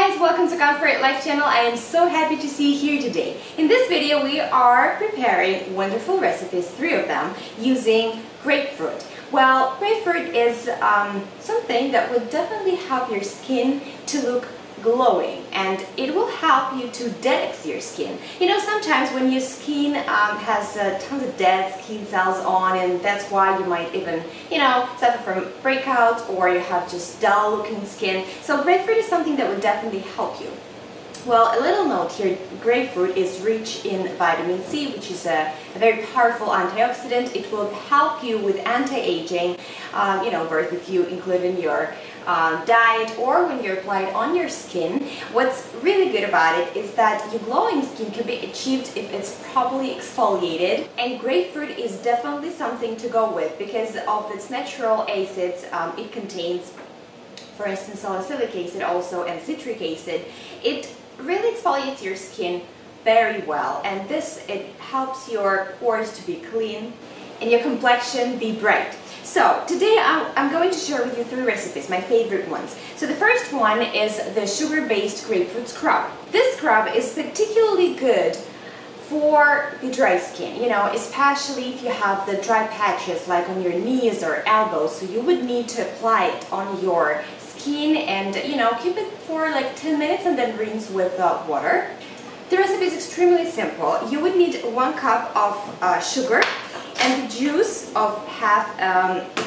guys, welcome to Comfort Life channel. I am so happy to see you here today. In this video we are preparing wonderful recipes, 3 of them, using grapefruit. Well, grapefruit is something that would definitely help your skin to look glowing, and it will help you to detox your skin. You know, sometimes when your skin has tons of dead skin cells on, and that's why you might even, suffer from breakouts, or you have just dull looking skin. So grapefruit is something that would definitely help you. Well, a little note here, grapefruit is rich in vitamin C, which is a very powerful antioxidant. It will help you with anti-aging, both if you include in your diet or when you apply it on your skin. What's really good about it is that your glowing skin can be achieved if it's properly exfoliated, and grapefruit is definitely something to go with because of its natural acids it contains. For instance, salicylic acid also and citric acid. It really exfoliates your skin very well, and it helps your pores to be clean and your complexion be bright. So today I'm going to share with you 3 recipes, my favorite ones. So the first one is the sugar-based grapefruit scrub. This scrub is particularly good for the dry skin, especially if you have the dry patches like on your knees or elbows. So you would need to apply it on your skin and keep it for like 10 minutes and then rinse with water. The recipe is extremely simple. You would need 1 cup of sugar and the juice of half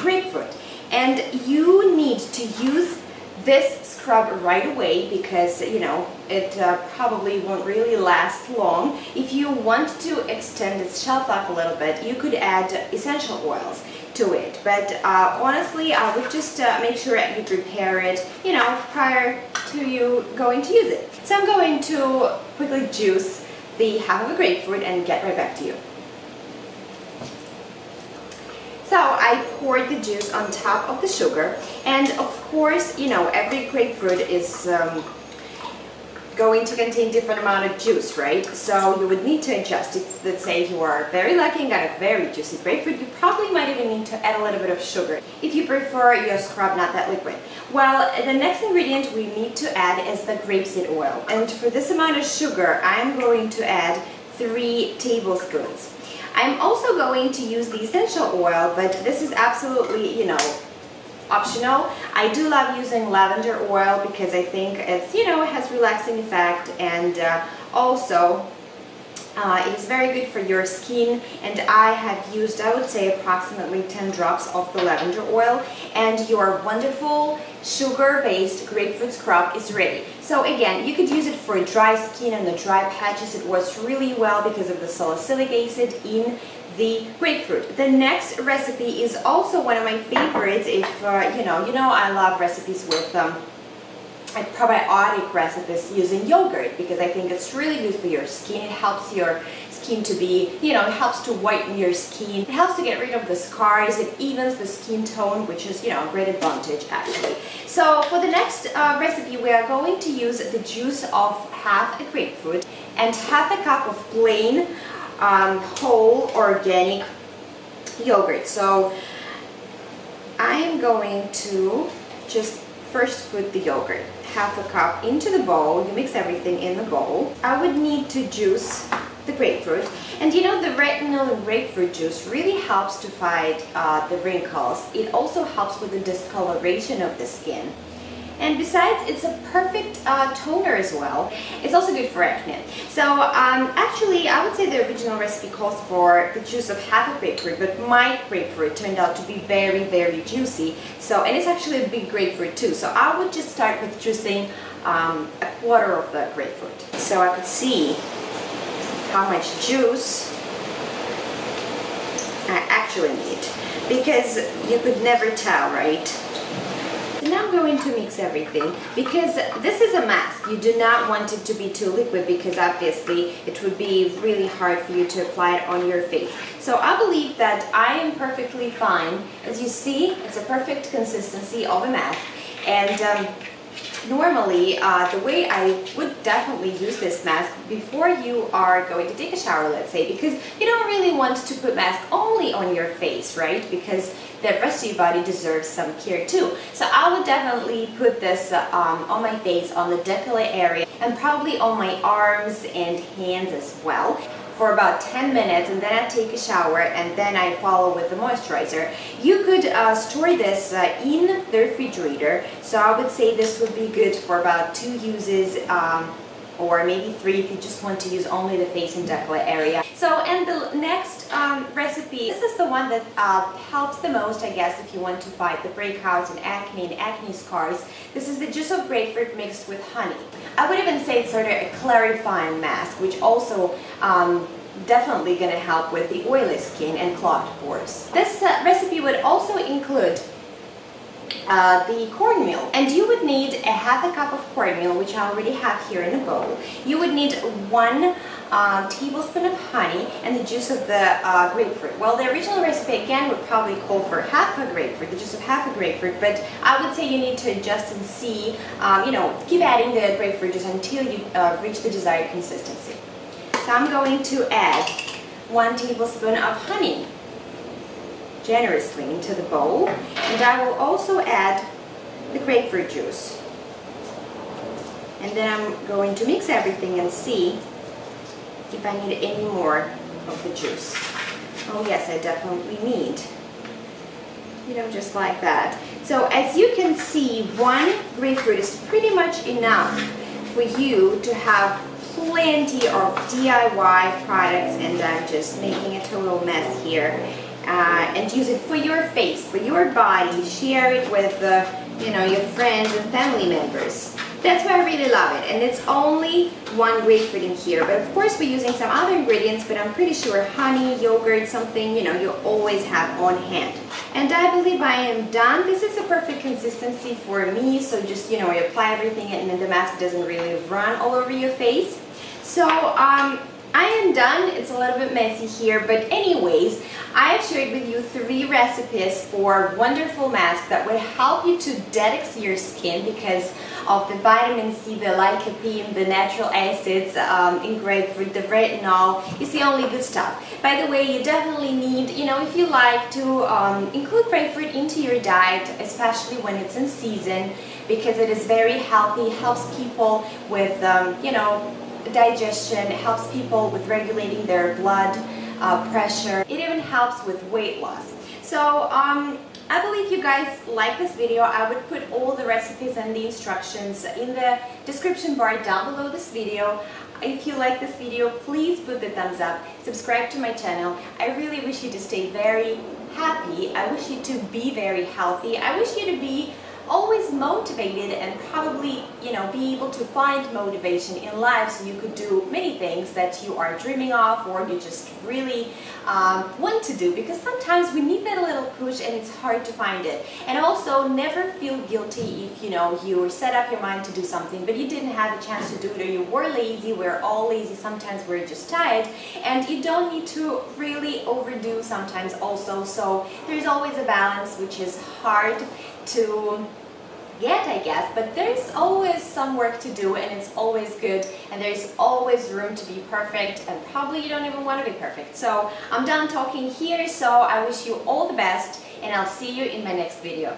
grapefruit, and you need to use this scrub right away because it probably won't really last long. If you want to extend its shelf life a little bit, you could add essential oils to it, but honestly I would just make sure that you prepare it prior to you going to use it. So I'm going to quickly juice the half of a grapefruit and get right back to you. So I poured the juice on top of the sugar, and of course, every grapefruit is going to contain different amount of juice, right? So you would need to adjust. If, let's say, you are very lucky and got a very juicy grapefruit, you probably might even need to add a little bit of sugar if you prefer your scrub not that liquid. Well, the next ingredient we need to add is the grapeseed oil, and for this amount of sugar I'm going to add 3 tablespoons. I'm also going to use the essential oil, but this is absolutely, optional. I do love using lavender oil because I think it's, it has relaxing effect, and also it is very good for your skin. And I have used, I would say, approximately 10 drops of the lavender oil, and your wonderful sugar-based grapefruit scrub is ready. So again, you could use it for dry skin and the dry patches. It works really well because of the salicylic acid in the grapefruit. The next recipe is also one of my favorites. If I love recipes with probiotic recipes using yogurt because I think it's really good for your skin. It helps your skin to be, it helps to whiten your skin. It helps to get rid of the scars. It evens the skin tone, which is, a great advantage actually. So for the next recipe, we are going to use the juice of half a grapefruit and half a cup of plain whole organic yogurt. So I am going to just first put the yogurt, half a cup, into the bowl. You mix everything in the bowl. I would need to juice the grapefruit, and the retinol in grapefruit juice really helps to fight the wrinkles. It also helps with the discoloration of the skin. And besides, it's a perfect toner as well. It's also good for acne. So actually, I would say the original recipe calls for the juice of half a grapefruit, but my grapefruit turned out to be very, very juicy. So, and it's actually a big grapefruit too. So I would just start with juicing a quarter of the grapefruit. So I could see how much juice I actually need, because you could never tell, right? Now I'm going to mix everything because this is a mask. You do not want it to be too liquid because obviously it would be really hard for you to apply it on your face. So I believe that I am perfectly fine. As you see, it's a perfect consistency of a mask, and normally the way I would definitely use this mask before you are going to take a shower, let's say, because you don't really want to put mask only on your face, right? Because the rest of your body deserves some care too. So I would definitely put this on my face, on the décolleté area, and probably on my arms and hands as well, for about 10 minutes, and then I take a shower, and then I follow with the moisturizer. You could store this in the refrigerator, so I would say this would be good for about 2 uses, or maybe 3 if you just want to use only the face and décolleté area. So, and the next recipe, this is the one that helps the most, I guess, if you want to fight the breakouts and acne scars. This is the juice of grapefruit mixed with honey. I would even say it's sort of a clarifying mask, which also definitely going to help with the oily skin and clogged pores. This recipe would also include the cornmeal, and you would need a half a cup of cornmeal, which I already have here in a bowl. You would need 1 tablespoon of honey and the juice of the grapefruit. Well, the original recipe again would probably call for half a grapefruit, the juice of half a grapefruit, but I would say you need to adjust and see, you know, keep adding the grapefruit juice until you reach the desired consistency. So I'm going to add 1 tablespoon of honey generously into the bowl, and I will also add the grapefruit juice, and then I'm going to mix everything and see if I need any more of the juice. Oh yes, I definitely need, you know, just like that. So as you can see, 1 grapefruit is pretty much enough for you to have plenty of DIY products, and I'm just making a total mess here. And use it for your face, for your body. Share it with you know, your friends and family members. That's why I really love it. And it's only 1 grapefruit in here, but of course we're using some other ingredients, but I'm pretty sure honey, yogurt, something, you know, you always have on hand. And I believe I am done. This is a perfect consistency for me, so just, you know, you apply everything and then the mask doesn't really run all over your face. So I am done. It's a little bit messy here, but anyways, I have shared with you 3 recipes for wonderful masks that will help you to detox your skin because of the vitamin C, the lycopene, the natural acids in grapefruit, the retinol. It's the only good stuff. By the way, you definitely need, you know, if you like to include grapefruit into your diet, especially when it's in season, because it is very healthy, helps people with, you know, digestion, it helps people with regulating their blood pressure. It even helps with weight loss. So I believe you guys like this video. I would put all the recipes and the instructions in the description bar down below this video. If you like this video, please put the thumbs up, subscribe to my channel. I really wish you to stay very happy. I wish you to be very healthy. I wish you to be always motivated and probably, you know, be able to find motivation in life so you could do many things that you are dreaming of or you just really want to do, because sometimes we need that little push and it's hard to find it. And also, never feel guilty if, you know, you set up your mind to do something but you didn't have a chance to do it, or you were lazy. We're all lazy, sometimes we're just tired, and you don't need to really overdo sometimes also. So there's always a balance, which is hard to get, I guess, but there's always some work to do, and it's always good, and there's always room to be perfect, and probably you don't even want to be perfect. So I'm done talking here, so I wish you all the best, and I'll see you in my next video.